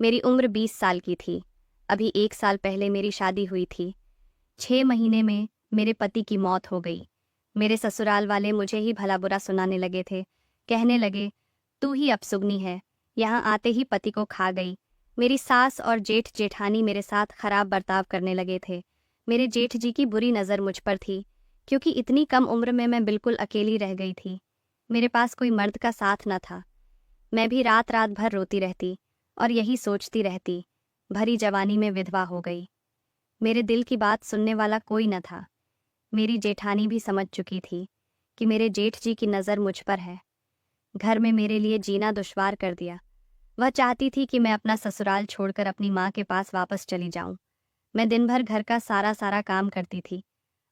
मेरी उम्र 20 साल की थी। अभी 1 साल पहले मेरी शादी हुई थी। 6 महीने में मेरे पति की मौत हो गई। मेरे ससुराल वाले मुझे ही भला-बुरा सुनाने लगे थे। कहने लगे, "तू ही अपसुगनी है, यहाँ आते ही पति को खा गई।" मेरी सास और जेठ-जेठानी मेरे साथ खराब बर्ताव करने लगे थे। मेरे जेठ जी की बुरी नज़र मुझ पर थी, क्योंकि इतनी कम उम्र में मैं बिल्कुल अकेली रह गई थी। मेरे पास कोई मर्द का साथ न था। मैं भी रात-रात भर रोती रहती और यही सोचती रहती, भरी जवानी में विधवा हो गई। मेरे दिल की बात सुनने वाला कोई न था। मेरी जेठानी भी समझ चुकी थी कि मेरे जेठ जी की नज़र मुझ पर है। घर में मेरे लिए जीना दुश्वार कर दिया। वह चाहती थी कि मैं अपना ससुराल छोड़कर अपनी माँ के पास वापस चली जाऊं। मैं दिन भर घर का सारा काम करती थी।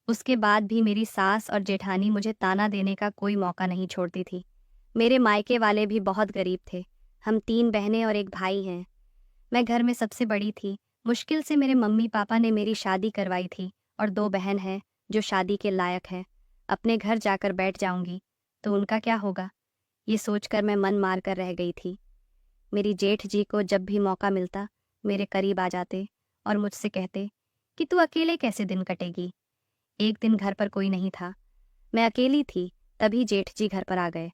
उसके बाद भी मेरी सास और जेठानी मुझे ताना देने का कोई मौका नहीं छोड़ती थी। मेरे मायके वाले भी बहुत गरीब थे। हम 3 बहनें और एक भाई हैं। मैं घर में सबसे बड़ी थी। मुश्किल से मेरे मम्मी पापा ने मेरी शादी करवाई थी और 2 बहन हैं जो शादी के लायक हैं। अपने घर जाकर बैठ जाऊंगी तो उनका क्या होगा, ये सोचकर मैं मन मार कर रह गई थी। मेरी जेठ जी को जब भी मौका मिलता मेरे करीब आ जाते और मुझसे कहते कि तू अकेले कैसे दिन कटेगी। एक दिन घर पर कोई नहीं था, मैं अकेली थी, तभी जेठ जी घर पर आ गए।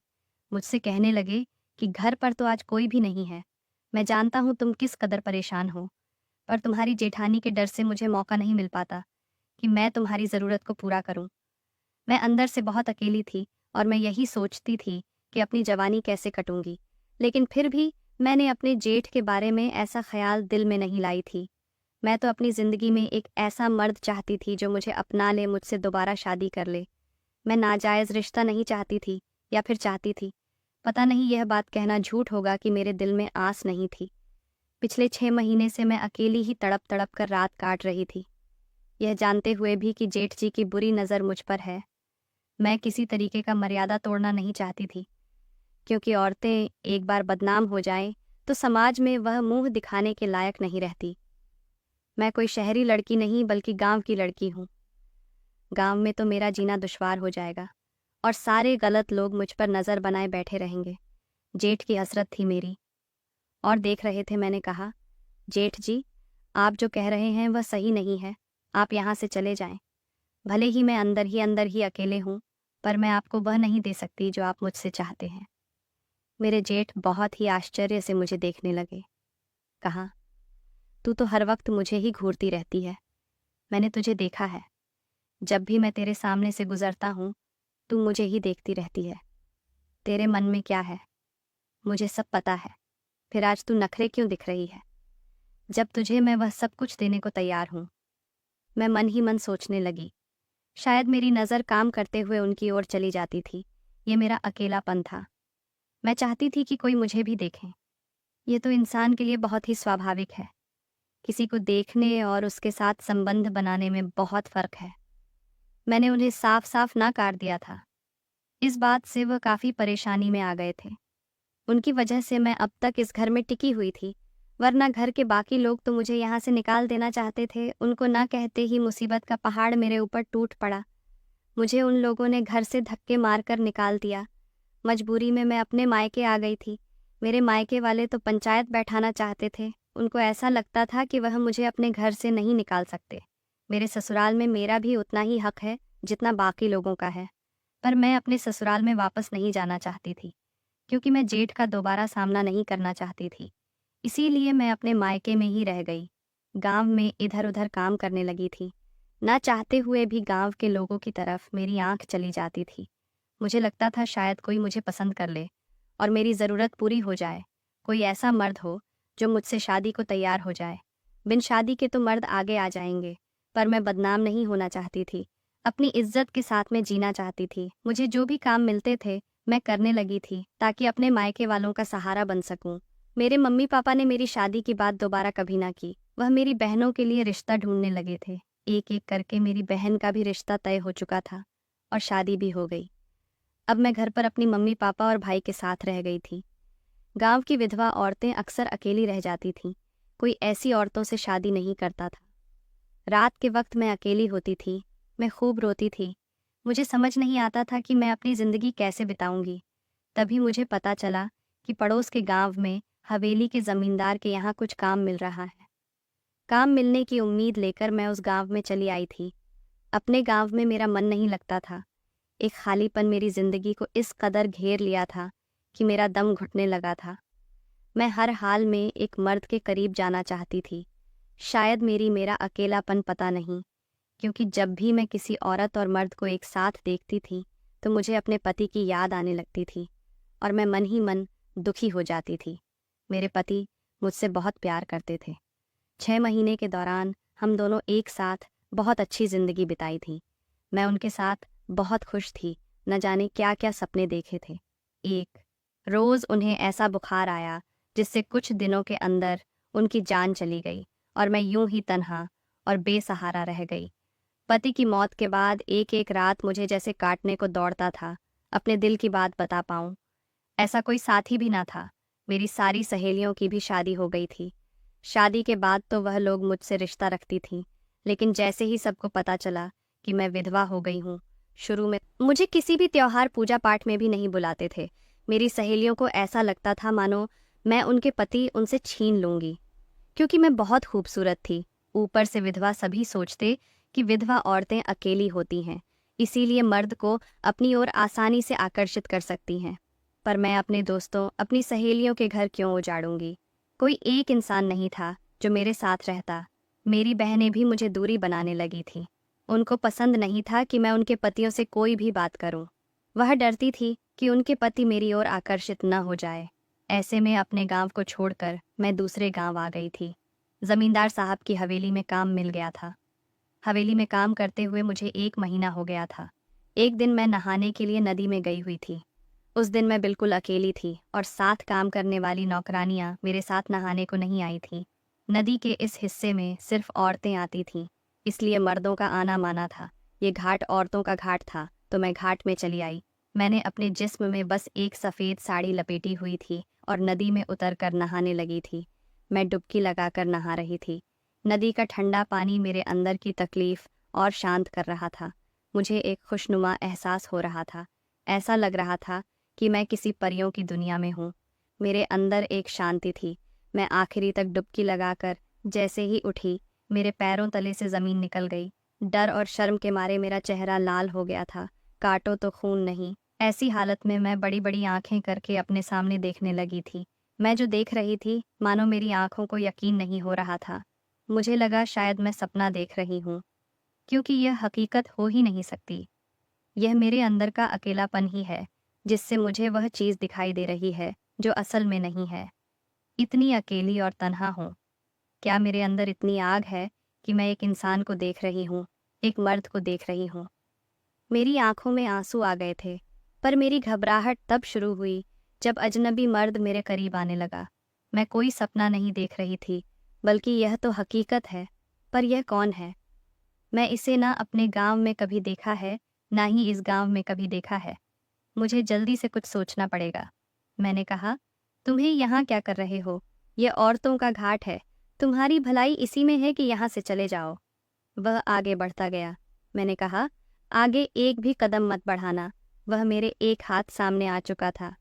मुझसे कहने लगे कि घर पर तो आज कोई भी नहीं है। मैं जानता हूँ तुम किस कदर परेशान हो, पर तुम्हारी जेठानी के डर से मुझे मौका नहीं मिल पाता कि मैं तुम्हारी ज़रूरत को पूरा करूँ। मैं अंदर से बहुत अकेली थी और मैं यही सोचती थी कि अपनी जवानी कैसे कटूंगी। लेकिन फिर भी मैंने अपने जेठ के बारे में ऐसा ख्याल दिल में नहीं लाई थी। मैं तो अपनी ज़िंदगी में एक ऐसा मर्द चाहती थी जो मुझे अपना ले, मुझसे दोबारा शादी कर ले। मैं नाजायज़ रिश्ता नहीं चाहती थी, या फिर चाहती थी। पता नहीं यह बात कहना झूठ होगा कि मेरे दिल में आस नहीं थी। पिछले 6 महीने से मैं अकेली ही तड़प-तड़प कर रात काट रही थी। यह जानते हुए भी कि जेठ जी की बुरी नज़र मुझ पर है। मैं किसी तरीके का मर्यादा तोड़ना नहीं चाहती थी, क्योंकि औरतें एक बार बदनाम हो जाएं तो समाज में वह मुंह दिखाने के लायक नहीं रहती। मैं कोई शहरी लड़की नहीं बल्कि गांव की लड़की हूँ। गांव में तो मेरा जीना दुश्वार हो जाएगा और सारे गलत लोग मुझ पर नज़र बनाए बैठे रहेंगे। जेठ की हसरत थी मेरी और देख रहे थे। मैंने कहा, जेठ जी, आप जो कह रहे हैं वह सही नहीं है। आप यहाँ से चले जाएं। भले ही मैं अंदर ही अकेले हूँ, पर मैं आपको वह नहीं दे सकती जो आप मुझसे चाहते हैं। मेरे जेठ बहुत ही आश्चर्य से मुझे देखने लगे। कहा, तू तो हर वक्त मुझे ही घूरती रहती है। मैंने तुझे देखा है। जब भी मैं तेरे सामने से गुजरता हूँ, तू मुझे ही देखती रहती है। तेरे मन में क्या है, मुझे सब पता है। फिर आज तू नखरे क्यों दिख रही है, जब तुझे मैं वह सब कुछ देने को तैयार हूँ। मैं मन ही मन सोचने लगी। शायद मेरी नज़र काम करते हुए उनकी ओर चली जाती थी। ये मेरा अकेलापन था। मैं चाहती थी कि कोई मुझे भी देखे। ये तो इंसान के लिए बहुत ही स्वाभाविक है। किसी को देखने और उसके साथ संबंध बनाने में बहुत फ़र्क है। मैंने उन्हें साफ-साफ नकार दिया था। इस बात से वह काफ़ी परेशानी में आ गए थे। उनकी वजह से मैं अब तक इस घर में टिकी हुई थी, वरना घर के बाकी लोग तो मुझे यहाँ से निकाल देना चाहते थे। उनको ना कहते ही मुसीबत का पहाड़ मेरे ऊपर टूट पड़ा। मुझे उन लोगों ने घर से धक्के मारकर निकाल दिया। मजबूरी में मैं अपने मायके आ गई थी। मेरे मायके वाले तो पंचायत बैठाना चाहते थे। उनको ऐसा लगता था कि वह मुझे अपने घर से नहीं निकाल सकते। मेरे ससुराल में मेरा भी उतना ही हक है जितना बाकी लोगों का है, पर मैं अपने ससुराल में वापस नहीं जाना चाहती थी, क्योंकि मैं जेठ का दोबारा सामना नहीं करना चाहती थी। इसीलिए मैं अपने मायके में ही रह गई। गांव में इधर-उधर काम करने लगी थी। ना चाहते हुए भी गांव के लोगों की तरफ मेरी आंख चली जाती थी। मुझे लगता था शायद कोई मुझे पसंद कर ले और मेरी ज़रूरत पूरी हो जाए। कोई ऐसा मर्द हो जो मुझसे शादी को तैयार हो जाए। बिन शादी के तो मर्द आगे आ जाएंगे, पर मैं बदनाम नहीं होना चाहती थी। अपनी इज्जत के साथ में जीना चाहती थी। मुझे जो भी काम मिलते थे मैं करने लगी थी, ताकि अपने मायके वालों का सहारा बन सकूं। मेरे मम्मी पापा ने मेरी शादी की बात दोबारा कभी ना की। वह मेरी बहनों के लिए रिश्ता ढूंढने लगे थे। एक-एक करके मेरी बहन का भी रिश्ता तय हो चुका था और शादी भी हो गई। अब मैं घर पर अपनी मम्मी पापा और भाई के साथ रह गई थी। गांव की विधवा औरतें अक्सर अकेली रह जाती थीं। कोई ऐसी औरतों से शादी नहीं करता था। रात के वक्त मैं अकेली होती थी। मैं खूब रोती थी। मुझे समझ नहीं आता था कि मैं अपनी ज़िंदगी कैसे बिताऊंगी। तभी मुझे पता चला कि पड़ोस के गांव में हवेली के जमींदार के यहाँ कुछ काम मिल रहा है। काम मिलने की उम्मीद लेकर मैं उस गांव में चली आई थी। अपने गांव में मेरा मन नहीं लगता था। एक खालीपन मेरी जिंदगी को इस कदर घेर लिया था कि मेरा दम घुटने लगा था। मैं हर हाल में एक मर्द के करीब जाना चाहती थी। शायद मेरा अकेलापन पता नहीं, क्योंकि जब भी मैं किसी औरत और मर्द को एक साथ देखती थी तो मुझे अपने पति की याद आने लगती थी और मैं मन ही मन दुखी हो जाती थी। मेरे पति मुझसे बहुत प्यार करते थे। 6 महीने के दौरान हम दोनों एक साथ बहुत अच्छी जिंदगी बिताई थी। मैं उनके साथ बहुत खुश थी। न जाने क्या क्या सपने देखे थे। एक रोज उन्हें ऐसा बुखार आया जिससे कुछ दिनों के अंदर उनकी जान चली गई और मैं यूं ही तन्हा और बेसहारा रह गई। पति की मौत के बाद एक एक रात मुझे जैसे काटने को दौड़ता था, अपने दिल की बात बता पाऊं। ऐसा कोई साथी भी ना था। मेरी सारी सहेलियों की भी शादी हो गई थी। शादी के बाद तो वह लोग मुझसे रिश्ता रखती थीं, लेकिन जैसे ही सबको पता चला कि मैं विधवा हो गई हूँ, शुरू में मुझे किसी भी त्योहार पूजा पाठ में भी नहीं बुलाते थे। मेरी सहेलियों को ऐसा लगता था मानो मैं उनके पति उनसे छीन लूंगी, क्योंकि मैं बहुत खूबसूरत थी। ऊपर से विधवा, सभी सोचते कि विधवा औरतें अकेली होती हैं, इसीलिए मर्द को अपनी ओर आसानी से आकर्षित कर सकती हैं। पर मैं अपने दोस्तों, अपनी सहेलियों के घर क्यों उजाड़ूंगी। कोई एक इंसान नहीं था जो मेरे साथ रहता। मेरी बहनें भी मुझे दूरी बनाने लगी थी। उनको पसंद नहीं था कि मैं उनके पतियों से कोई भी बात करूं। वह डरती थी कि उनके पति मेरी ओर आकर्षित न हो जाए। ऐसे में अपने गांव को छोड़कर मैं दूसरे गांव आ गई थी। जमींदार साहब की हवेली में काम मिल गया था। हवेली में काम करते हुए मुझे 1 महीना हो गया था। एक दिन मैं नहाने के लिए नदी में गई हुई थी। उस दिन मैं बिल्कुल अकेली थी और साथ काम करने वाली नौकरानियां मेरे साथ नहाने को नहीं आई थीं। नदी के इस हिस्से में सिर्फ औरतें आती थीं, इसलिए मर्दों का आना माना था। ये घाट औरतों का घाट था, तो मैं घाट में चली आई। मैंने अपने जिस्म में बस एक सफ़ेद साड़ी लपेटी हुई थी और नदी में उतरकर नहाने लगी थी। मैं डुबकी लगाकर नहा रही थी। नदी का ठंडा पानी मेरे अंदर की तकलीफ और शांत कर रहा था। मुझे एक खुशनुमा एहसास हो रहा था। ऐसा लग रहा था कि मैं किसी परियों की दुनिया में हूँ। मेरे अंदर एक शांति थी। मैं आखिरी तक डुबकी लगाकर जैसे ही उठी, मेरे पैरों तले से ज़मीन निकल गई। डर और शर्म के मारे मेरा चेहरा लाल हो गया था। काटो तो खून नहीं। ऐसी हालत में मैं बड़ी बड़ी आंखें करके अपने सामने देखने लगी थी। मैं जो देख रही थी, मानो मेरी आंखों को यकीन नहीं हो रहा था। मुझे लगा शायद मैं सपना देख रही हूँ, क्योंकि यह हकीकत हो ही नहीं सकती। यह मेरे अंदर का अकेलापन ही है, जिससे मुझे वह चीज़ दिखाई दे रही है जो असल में नहीं है। इतनी अकेली और तन्हा हूँ। क्या मेरे अंदर इतनी आग है कि मैं एक इंसान को देख रही हूँ, एक मर्द को देख रही हूँ। मेरी आंखों में आंसू आ गए थे, पर मेरी घबराहट तब शुरू हुई जब अजनबी मर्द मेरे करीब आने लगा। मैं कोई सपना नहीं देख रही थी, बल्कि यह तो हकीकत है। पर यह कौन है? मैं इसे ना अपने गांव में कभी देखा है, ना ही इस गांव में कभी देखा है। मुझे जल्दी से कुछ सोचना पड़ेगा। मैंने कहा, तुम्हें यहाँ क्या कर रहे हो? यह औरतों का घाट है। तुम्हारी भलाई इसी में है कि यहाँ से चले जाओ। वह आगे बढ़ता गया। मैंने कहा, आगे एक भी कदम मत बढ़ाना। वह मेरे एक हाथ सामने आ चुका था।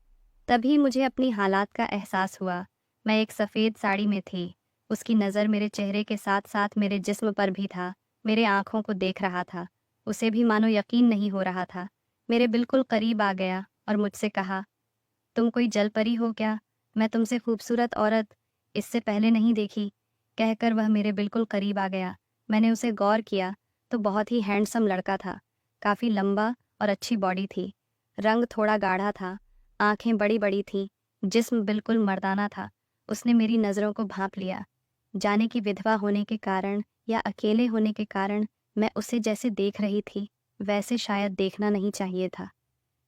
तभी मुझे अपनी हालात का एहसास हुआ। मैं एक सफ़ेद साड़ी में थी। उसकी नज़र मेरे चेहरे के साथ साथ मेरे जिस्म पर भी था। मेरे आंखों को देख रहा था। उसे भी मानो यकीन नहीं हो रहा था। मेरे बिल्कुल करीब आ गया और मुझसे कहा, तुम कोई जलपरी हो क्या? मैं तुमसे खूबसूरत औरत इससे पहले नहीं देखी। कहकर वह मेरे बिल्कुल करीब आ गया। मैंने उसे गौर किया तो बहुत ही हैंडसम लड़का था। काफ़ी लंबा और अच्छी बॉडी थी। रंग थोड़ा गाढ़ा था। आंखें बड़ी बड़ी थीं। जिस्म बिल्कुल मर्दाना था। उसने मेरी नज़रों को भांप लिया। जाने की विधवा होने के कारण या अकेले होने के कारण मैं उसे जैसे देख रही थी, वैसे शायद देखना नहीं चाहिए था।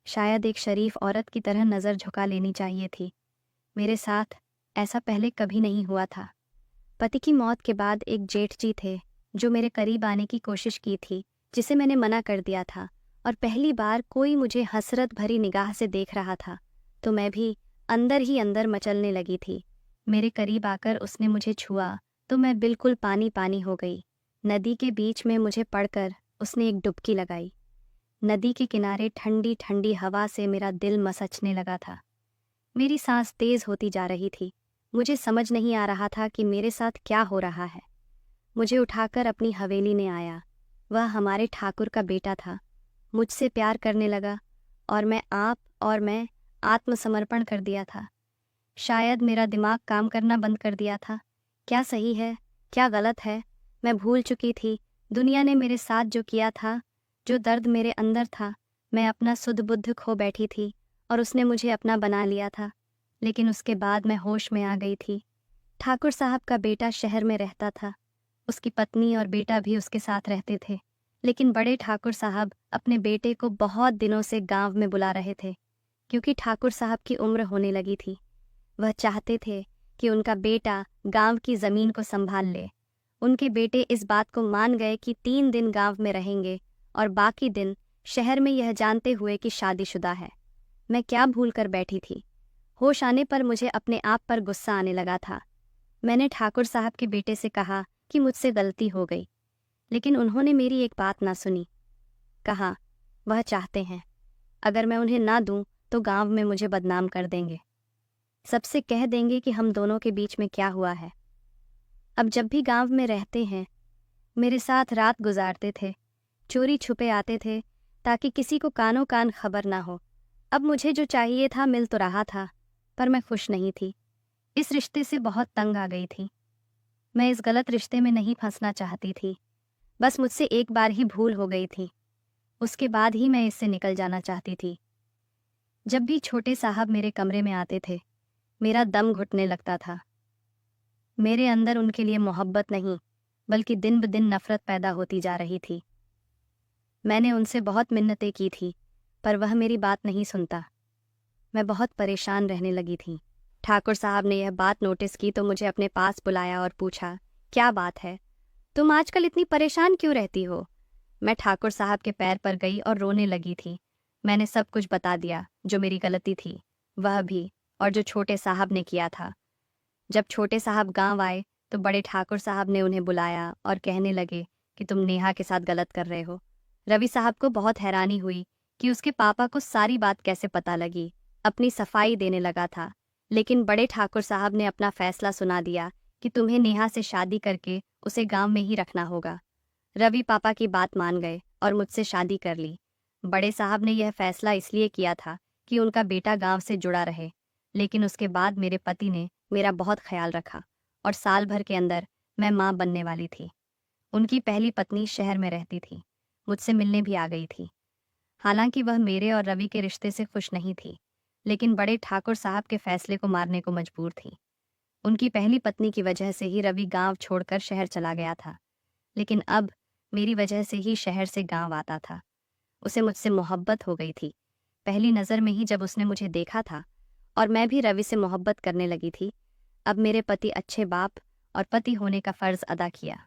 शायद एक शरीफ औरत की तरह नज़र झुका लेनी चाहिए थी। मेरे साथ ऐसा पहले कभी नहीं हुआ था। पति की मौत के बाद एक जेठ जी थे जो मेरे करीब आने की कोशिश की थी, जिसे मैंने मना कर दिया था। और पहली बार कोई मुझे हसरत भरी निगाह से देख रहा था तो मैं भी अंदर ही अंदर मचलने लगी थी। मेरे करीब आकर उसने मुझे छुआ तो मैं बिल्कुल पानी पानी हो गई। नदी के बीच में मुझे पड़कर उसने एक डुबकी लगाई। नदी के किनारे ठंडी ठंडी हवा से मेरा दिल मसचने लगा था। मेरी सांस तेज होती जा रही थी। मुझे समझ नहीं आ रहा था कि मेरे साथ क्या हो रहा है। मुझे उठाकर अपनी हवेली में आया। वह हमारे ठाकुर का बेटा था। मुझसे प्यार करने लगा और मैं आत्मसमर्पण कर दिया था। शायद मेरा दिमाग काम करना बंद कर दिया था। क्या सही है, क्या गलत है, मैं भूल चुकी थी। दुनिया ने मेरे साथ जो किया था, जो दर्द मेरे अंदर था, मैं अपना सुध बुद्ध खो बैठी थी और उसने मुझे अपना बना लिया था। लेकिन उसके बाद मैं होश में आ गई थी। ठाकुर साहब का बेटा शहर में रहता था। उसकी पत्नी और बेटा भी उसके साथ रहते थे। लेकिन बड़े ठाकुर साहब अपने बेटे को बहुत दिनों से गांव में बुला रहे थे, क्योंकि ठाकुर साहब की उम्र होने लगी थी। वह चाहते थे कि उनका बेटा गांव की जमीन को संभाल ले। उनके बेटे इस बात को मान गए कि 3 दिन गांव में रहेंगे और बाकी दिन शहर में, यह जानते हुए कि शादीशुदा है। मैं क्या भूल कर बैठी थी। होश आने पर मुझे अपने आप पर गुस्सा आने लगा था। मैंने ठाकुर साहब के बेटे से कहा कि मुझसे गलती हो गई, लेकिन उन्होंने मेरी एक बात ना सुनी। कहा, वह चाहते हैं, अगर मैं उन्हें ना दूं तो गांव में मुझे बदनाम कर देंगे। सबसे कह देंगे कि हम दोनों के बीच में क्या हुआ है। अब जब भी गांव में रहते हैं, मेरे साथ रात गुजारते थे, चोरी छुपे आते थे ताकि किसी को कानों कान खबर ना हो। अब मुझे जो चाहिए था मिल तो रहा था, पर मैं खुश नहीं थी। इस रिश्ते से बहुत तंग आ गई थी। मैं इस गलत रिश्ते में नहीं फंसना चाहती थी। बस मुझसे एक बार ही भूल हो गई थी, उसके बाद ही मैं इससे निकल जाना चाहती थी। जब भी छोटे साहब मेरे कमरे में आते थे, मेरा दम घुटने लगता था। मेरे अंदर उनके लिए मोहब्बत नहीं, बल्कि दिन ब दिन नफरत पैदा होती जा रही थी। मैंने उनसे बहुत मिन्नतें की थी, पर वह मेरी बात नहीं सुनता। मैं बहुत परेशान रहने लगी थी। ठाकुर साहब ने यह बात नोटिस की तो मुझे अपने पास बुलाया और पूछा, क्या बात है, तुम आजकल इतनी परेशान क्यों रहती हो? मैं ठाकुर साहब के पैर पर गई और रोने लगी थी। मैंने सब कुछ बता दिया, जो मेरी गलती थी वह भी, और जो छोटे साहब ने किया था। जब छोटे साहब गांव आए तो बड़े ठाकुर साहब ने उन्हें बुलाया और कहने लगे कि तुम नेहा के साथ गलत कर रहे हो। रवि साहब को बहुत हैरानी हुई कि उसके पापा को सारी बात कैसे पता लगी। अपनी सफाई देने लगा था, लेकिन बड़े ठाकुर साहब ने अपना फैसला सुना दिया कि तुम्हें नेहा से शादी करके उसे गांव में ही रखना होगा। रवि पापा की बात मान गए और मुझसे शादी कर ली। बड़े साहब ने यह फैसला इसलिए किया था कि उनका बेटा गांव से जुड़ा रहे, लेकिन उसके बाद मेरे पति ने मेरा बहुत ख्याल रखा और साल भर के अंदर मैं मां बनने वाली थी। उनकी पहली पत्नी शहर में रहती थी, मुझसे मिलने भी आ गई थी। हालांकि वह मेरे और रवि के रिश्ते से खुश नहीं थी, लेकिन बड़े ठाकुर साहब के फैसले को मारने को मजबूर थी। उनकी पहली पत्नी की वजह से ही रवि गांव छोड़कर शहर चला गया था, लेकिन अब मेरी वजह से ही शहर से गांव आता था। उसे मुझसे मोहब्बत हो गई थी। पहली नज़र में ही जब उसने मुझे देखा था, और मैं भी रवि से मोहब्बत करने लगी थी। अब मेरे पति अच्छे बाप और पति होने का फ़र्ज़ अदा किया।